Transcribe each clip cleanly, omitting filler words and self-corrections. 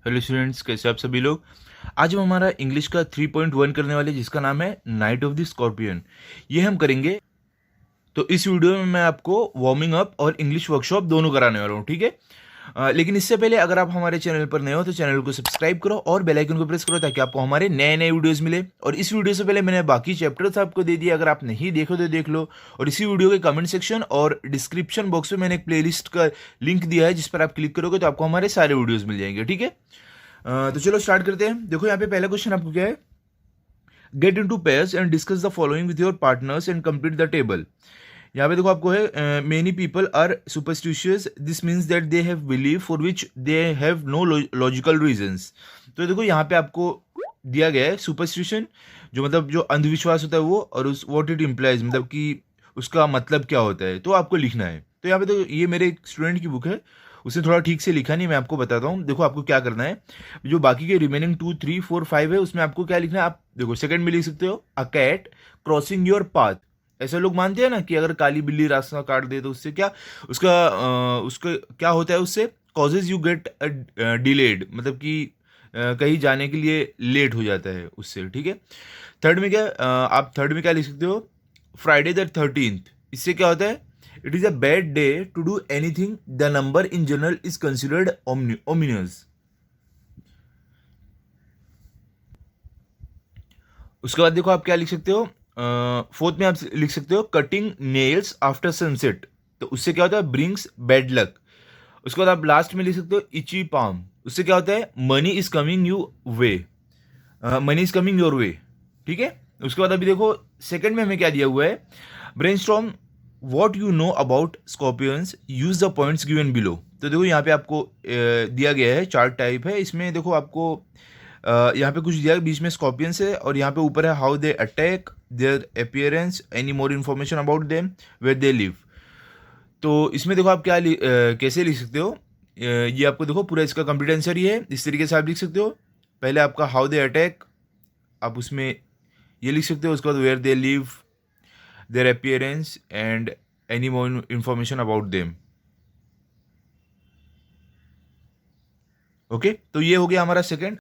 Hello students, कैसे आप सभी लोग। आज हम हमारा इंग्लिश का 3.1 करने वाले, जिसका नाम है नाइट ऑफ द स्कॉर्पियन। ये हम करेंगे। तो इस वीडियो में मैं आपको वार्मिंग अप और इंग्लिश वर्कशॉप दोनों कराने वाला हूँ, ठीक है। लेकिन इससे पहले अगर आप हमारे चैनल पर नए हो तो चैनल को सब्सक्राइब करो और बेल आइकन को प्रेस करो ताकि आपको हमारे नए नए वीडियोस मिले। और इस वीडियो से पहले मैंने बाकी चैप्टर्स आपको दे दिए, अगर आप नहीं देखो तो देख लो। और इसी वीडियो के कमेंट सेक्शन और डिस्क्रिप्शन बॉक्स में मैंने एक प्लेलिस्ट का लिंक दिया है, जिस पर आप क्लिक करोगे तो आपको हमारे सारे वीडियोस मिल जाएंगे, ठीक है। तो चलो स्टार्ट करते हैं। देखो यहाँ पे पहला क्वेश्चन आपको क्या है। Get in to pairs and discuss the following with your partners and complete the table. यहाँ पे देखो आपको है many people are superstitious, this means that they have believe for which they have no logical reasons. तो देखो यहाँ पे आपको दिया गया है सुपरस्टिशन, जो मतलब जो अंधविश्वास होता है वो, और उस व्हाट इट इम्प्लाइज, मतलब कि उसका मतलब क्या होता है, तो आपको लिखना है। तो यहाँ पे तो ये मेरे एक स्टूडेंट की बुक है, उसने थोड़ा ठीक से लिखा नहीं, मैं आपको बताता हूँ। देखो आपको क्या करना है, जो बाकी के रिमेनिंग 2, 3, 4, 5 है उसमें आपको क्या लिखना है। आप देखो सेकंड में लिख सकते हो a cat crossing your path. ऐसे लोग मानते हैं ना कि अगर काली बिल्ली रास्ता काट दे तो उससे क्या, उसका क्या होता है, उससे कॉजेज यू गेट डिलेड, मतलब कि कहीं जाने के लिए लेट हो जाता है उससे, ठीक है। थर्ड में क्या आप थर्ड में क्या लिख सकते हो, फ्राइडे द 13th। इससे क्या होता है, it is a bad day to do anything, the number in general is considered ominous. उसके बाद देखो आप क्या लिख सकते हो, फोर्थ में आप लिख सकते हो कटिंग नेल्स आफ्टर सनसेट। तो उससे क्या होता है, ब्रिंग्स बैड लक। उसके बाद आप लास्ट में लिख सकते हो इची पाम। उससे क्या होता है, money is coming you way, money is coming your way, ठीक है। उसके बाद अभी देखो सेकंड में हमें क्या दिया हुआ है, brainstorm what you know about scorpions, use the points given below. तो देखो यहाँ पे आपको दिया गया है, चार्ट टाइप है इसमें। देखो आपको यहाँ पे कुछ दिया है, बीच में स्कॉर्पियंस है और यहाँ पे ऊपर है how they attack, their appearance, any more information about them, where they live. तो इसमें देखो आप क्या कैसे लिख सकते हो, ये आपको देखो पूरा इसका कंप्लीट आंसर ही है, इस तरीके से आप लिख सकते हो। पहले आपका हाउ दे अटैक, आप उसमें ये लिख सकते हो। उसके बाद where they live, their appearance and any more information about them. Okay, तो ये हो गया हमारा सेकंड।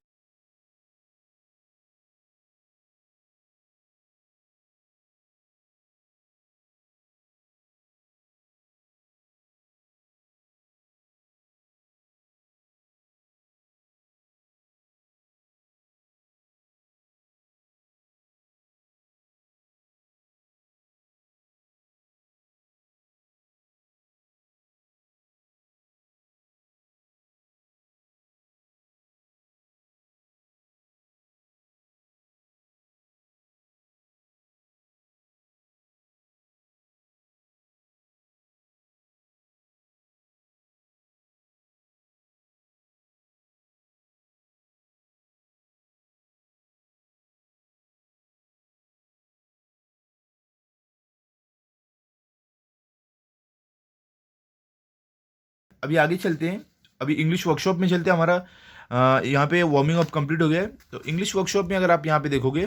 अभी आगे चलते हैं, अभी इंग्लिश वर्कशॉप में चलते हैं। हमारा यहाँ पे वार्मिंग अप कंप्लीट हो गया है। तो इंग्लिश वर्कशॉप में अगर आप यहाँ पे देखोगे,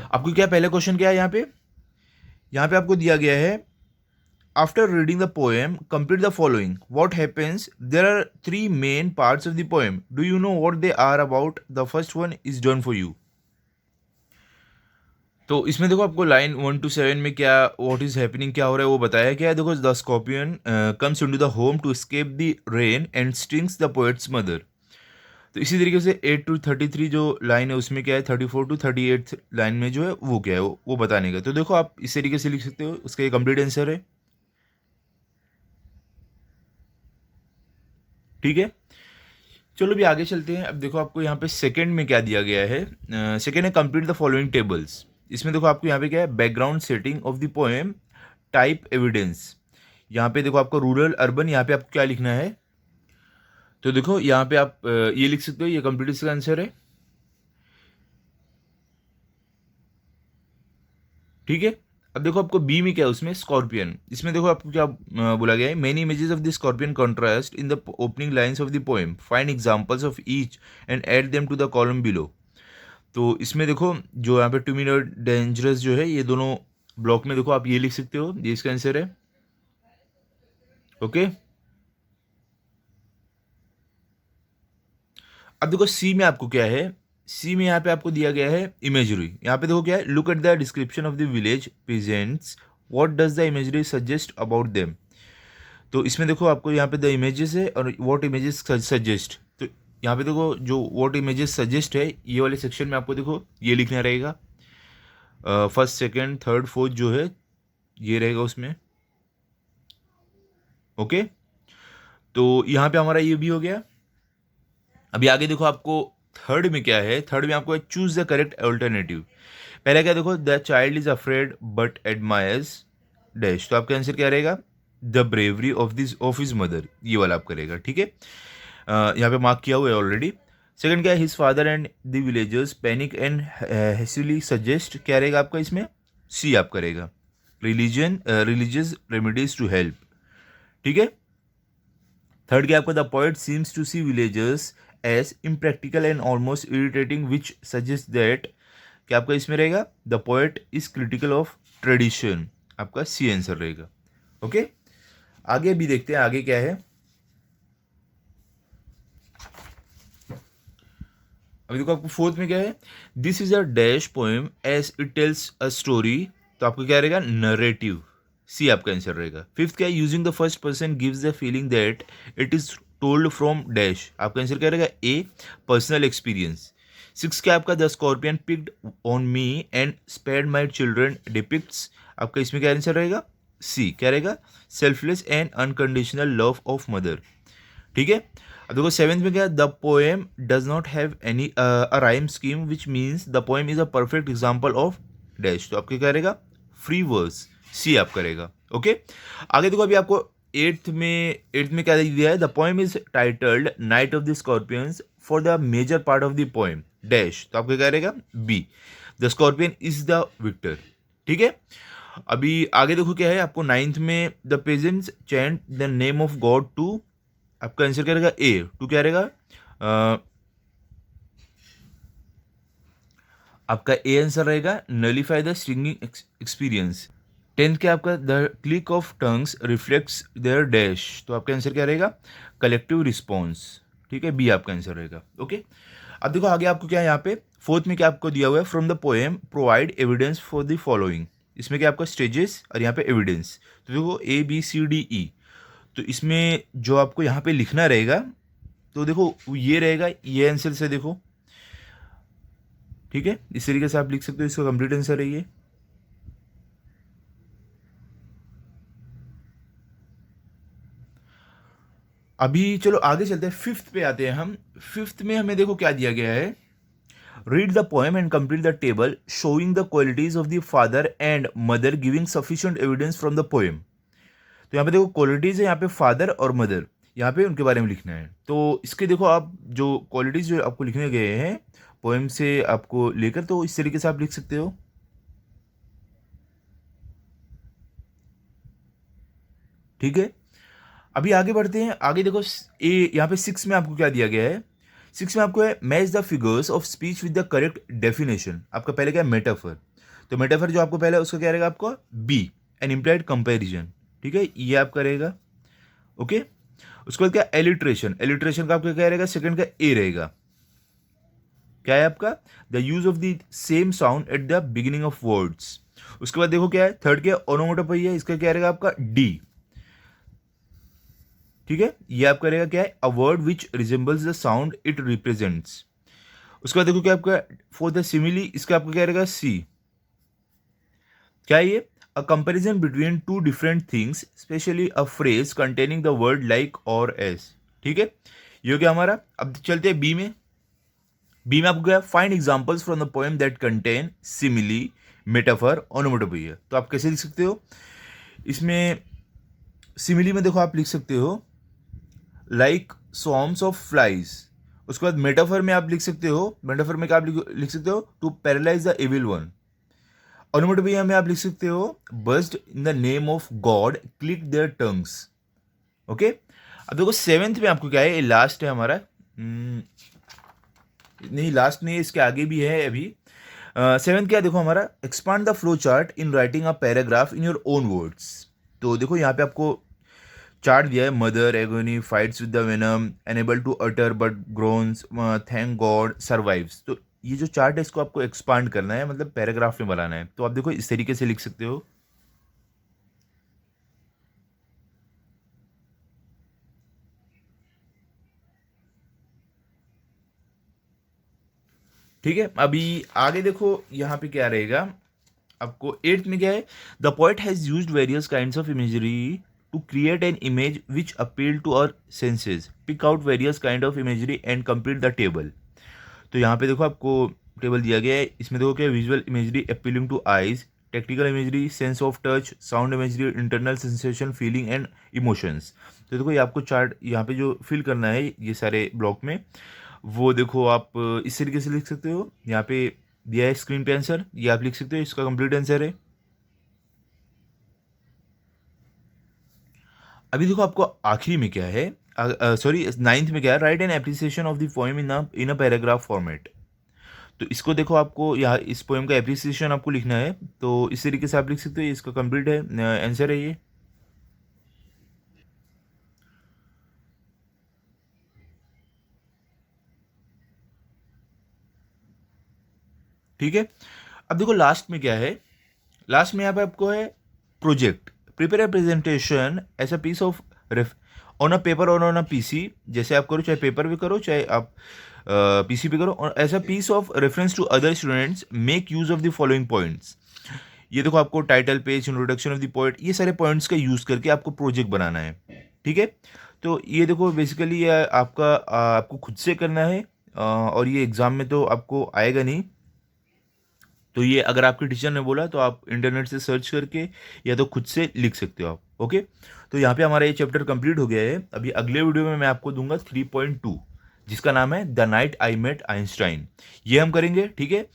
आपको क्या पहला क्वेश्चन क्या है, यहाँ पे आपको दिया गया है after reading the poem complete the following. What happens, there are three main parts of the poem, do you know what they are about? The first one is done for you. तो इसमें देखो आपको line 1 to 7 में क्या what is happening क्या हो रहा है वो बताया गया है। देखो the scorpion comes into the home to escape the rain and stings the poet's mother. तो इसी तरीके से 8 to 33 जो लाइन है उसमें क्या है, 34 to 38 लाइन में जो है वो क्या है, वो बताने का। तो देखो आप इस तरीके से लिख सकते हो, उसका ये कंप्लीट आंसर है, ठीक है। चलो भी आगे चलते हैं। अब देखो आपको यहाँ पे सेकंड में क्या दिया गया है, सेकंड है कंप्लीट द फॉलोइंग टेबल्स। इसमें देखो आपको यहाँ पे क्या है, background setting of the poem, type evidence. यहाँ पे देखो आपको रूरल अर्बन, यहाँ पे आपको क्या लिखना है। तो देखो यहाँ पे आप ये लिख सकते हो, ये कंप्लीट इसका आंसर है, ठीक है। अब देखो आपको बी में क्या है, उसमें स्कॉर्पियन। इसमें देखो आपको क्या बोला गया है, many images of the scorpion contrast in the opening lines of the poem, find examples of each and add them to the column below. तो इसमें देखो जो यहाँ पे टू मीन और डेंजरस जो है, ये दोनों ब्लॉक में देखो आप ये लिख सकते हो, ये इसका आंसर है, ओके। अब देखो सी में आपको क्या है, सी में यहाँ पे आपको दिया गया है इमेजरी। यहाँ पे देखो क्या है, look at the description of the village presents, what does the imagery suggest about them. तो इसमें देखो आपको यहाँ पे द इमेजेस है और व्हाट इमेजेस सजेस्ट। तो यहाँ पे देखो जो व्हाट इमेजेस सजेस्ट है, ये वाले सेक्शन में आपको देखो ये लिखना रहेगा। फर्स्ट सेकंड थर्ड फोर्थ जो है ये रहेगा उसमें। ओके, तो यहाँ पे हमारा ये भी हो गया। अभी आगे देखो आपको थर्ड में क्या है, थर्ड में आपको चूज द करेक्ट अल्टरनेटिव। पहले क्या देखो, the child is afraid but admires dash. तो आपका आंसर क्या रहेगा, the bravery of his mother, ये वाला आप करेगा। ठीक है, यहाँ पे मार्क किया हुआ है ऑलरेडी। सेकंड क्या है, his father and the villagers panic and hastily suggest, क्या रहेगा आपका इसमें, सी आप करेगा, रिलीजियस रेमेडीज टू हेल्प। ठीक है, थर्ड क्या आपका, the poet seems to see villagers as impractical and almost irritating which suggest that, क्या आपका इसमें रहेगा, the poet is critical of tradition, आपका सी आंसर रहेगा। ओके, आगे भी देखते हैं आगे क्या है। अभी देखो आपको फोर्थ में क्या है, this is a dash poem as it tells a story. तो आपको क्या रहेगा, नरेटिव, सी आपका आंसर रहेगा। फिफ्थ क्या है, using the first person gives the feeling that it is told from dash, आपका आंसर क्या रहेगा, ए पर्सनल एक्सपीरियंस। सिक्स क्या आपका, the scorpion picked on me and spared my children depicts, आपका इसमें क्या आंसर रहेगा, सी क्या रहेगा, selfless and unconditional love of mother. ठीक है, अब देखो सेवेंथ में क्या, the poem does not have any a rhyme scheme which means the poem is a perfect example of dash. तो आपके क्या रहेगा, फ्री वर्स, सी आप करेगा। ओके, आगे देखो अभी आपको एट्थ में क्या दिया है, the poem is titled night of the scorpions for the major part of the poem dash. तो आपको क्या रहेगा, B, the scorpion is the victor. ठीक है, अभी आगे देखो क्या है आपको नाइन्थ में, the peasants chant the name of God to, आपका आंसर क्या रहेगा, ए टू क्या रहेगा, आपका ए आंसर रहेगा, nullify the stinging experience. Tenth क्या आपका, the click of tongues reflects their dash. तो आपका आंसर क्या रहेगा, कलेक्टिव रिस्पॉन्स। ठीक है, बी आपका आंसर रहेगा। ओके, अब देखो आगे आपको क्या है, यहाँ पे फोर्थ में क्या आपको दिया हुआ है, from the poem provide evidence for the following. इसमें क्या आपका स्टेजेस और यहाँ पे एविडेंस। तो देखो A B C D E, तो इसमें जो आपको यहाँ पे लिखना रहेगा, तो देखो ये रहेगा, ये आंसर से देखो। ठीक है, इस तरीके से आप लिख सकते हो, इसका कंप्लीट आंसर है ये। अभी चलो आगे चलते हैं, फिफ्थ पे आते हैं हम। फिफ्थ में हमें देखो क्या दिया गया है, read the poem and complete the table showing the qualities of the father and mother giving sufficient evidence from the poem. तो यहाँ पे देखो क्वालिटीज है, यहाँ पे फादर और मदर, यहाँ पे उनके बारे में लिखना है। तो इसके देखो आप जो क्वालिटीज जो आपको लिखने गए हैं पोएम से आपको लेकर, तो इस तरीके से आप लिख सकते हो। ठीक है, अभी आगे बढ़ते हैं। आगे देखो ए, यहाँ पे सिक्स में आपको क्या दिया गया है, सिक्स में आपको है match the figures of speech with the correct definition. आपका पहले क्या है, मेटाफर। तो मेटाफर जो आपको पहले है उसका क्या रहेगा, आपको बी, एन इम्प्लाइड कंपेरिजन। ठीक है, ये आप करेगा। ओके, उसके बाद क्या, एलिट्रेशन, एलिट्रेशन का आपका क्या रहेगा, सेकंड का ए रहेगा। क्या है आपका, the use of the same sound at the beginning of words. उसके बाद देखो क्या है, थर्ड क्या, ओनोमोटोपोइया, इसका क्या रहेगा आपका डी। ठीक है, ये आपका रहेगा क्या है, a word which resembles the sound it represents. उसके बाद देखो क्या आपका, फॉर द सिमिली, इसका आपका क्या रहेगा, सी। क्या है ये, a comparison between two different things specially a phrase containing the word like और एस। ठीक है, ये हो गया हमारा। अब चलते हैं बी में। बी में आपको क्या, find examples from the poem that contain simile metaphor onomatopoeia. तो आप कैसे लिख सकते हो, इसमें सिमिली में देखो आप लिख सकते हो लाइक सॉर्म्स ऑफ फ्लाइज। उसके बाद मेटाफर में आप लिख सकते हो, मेटाफर में क्या आप लिख सकते हो, to paralyse the evil one. Onomatopoeia में आप लिख सकते हो, burst in the name of God click their tongues. Okay, अब देखो सेवेंथ में आपको क्या है, ये लास्ट है हमारा, नहीं लास्ट नहीं है, इसके आगे भी है अभी। सेवेंथ क्या देखो हमारा, expand the flow chart in writing a paragraph in your own words. तो देखो यहाँ पे आपको चार्ट दिया है, mother agony fights with the venom, unable to utter but groans, thank God survives. तो ये जो चार्ट है इसको आपको एक्सपांड करना है, मतलब पैराग्राफ में बनाना है। तो आप देखो इस तरीके से लिख सकते हो। ठीक है, अभी आगे देखो यहाँ पे क्या रहेगा। आपको एट्थ में क्या है, the poet has used various kinds of imagery to create an image which appeal to our senses, pick out various kind of imagery and complete the table. तो यहाँ पे देखो आपको टेबल दिया गया है, इसमें देखो क्या, visual imagery appealing two eyes, technical imagery, sense of touch, sound imagery, internal sensation, feeling and emotions. तो देखो ये आपको चार्ट यहाँ पे जो फिल करना है ये सारे ब्लॉक में, वो देखो आप इस तरीके से लिख सकते हो। यहाँ पे दिया है स्क्रीन पे आंसर, ये आप लिख सकते हो, इसका कंप्लीट आंसर है। अभी देखो आपको आखिरी में क्या है, सॉरी नाइन्थ में क्या है, right an appreciation of the poem in a paragraph format. तो इसको देखो आपको यहाँ इस पोएम का एप्रिसिएशन आपको लिखना है, तो इस तरीके से आप लिख सकते हो, इसका कंप्लीट है आंसर है ये। ठीक है, अब देखो लास्ट में क्या है, लास्ट में यहाँ पे आपको है project, prepare a presentation as a piece of ref on a paper और ऑन अ पीसी। जैसे आप करो, चाहे पेपर पे करो चाहे आप पीसी पे करो, और as a piece of reference to other students make use of the following points. ये देखो आपको title page, introduction of the poet, ये सारे पॉइंट्स का यूज करके आपको प्रोजेक्ट बनाना है। ठीक है, तो ये देखो बेसिकली ये आपका आपको खुद से करना है, और ये एग्जाम में तो आपको आएगा नहीं। तो ये अगर आपके टीचर ने बोला तो आप इंटरनेट से सर्च करके या तो खुद से लिख सकते हो आप। ओके, तो यहाँ पे हमारा ये चैप्टर कंप्लीट हो गया है। अभी अगले वीडियो में मैं आपको दूंगा 3.2, जिसका नाम है the night I met Einstein. ये हम करेंगे। ठीक है,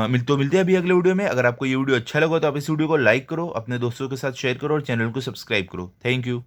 मिलते हैं अभी अगले वीडियो में। अगर आपको ये वीडियो अच्छा लगा तो आप इस वीडियो को लाइक करो, अपने दोस्तों के साथ शेयर करो और चैनल को सब्सक्राइब करो। Thank you.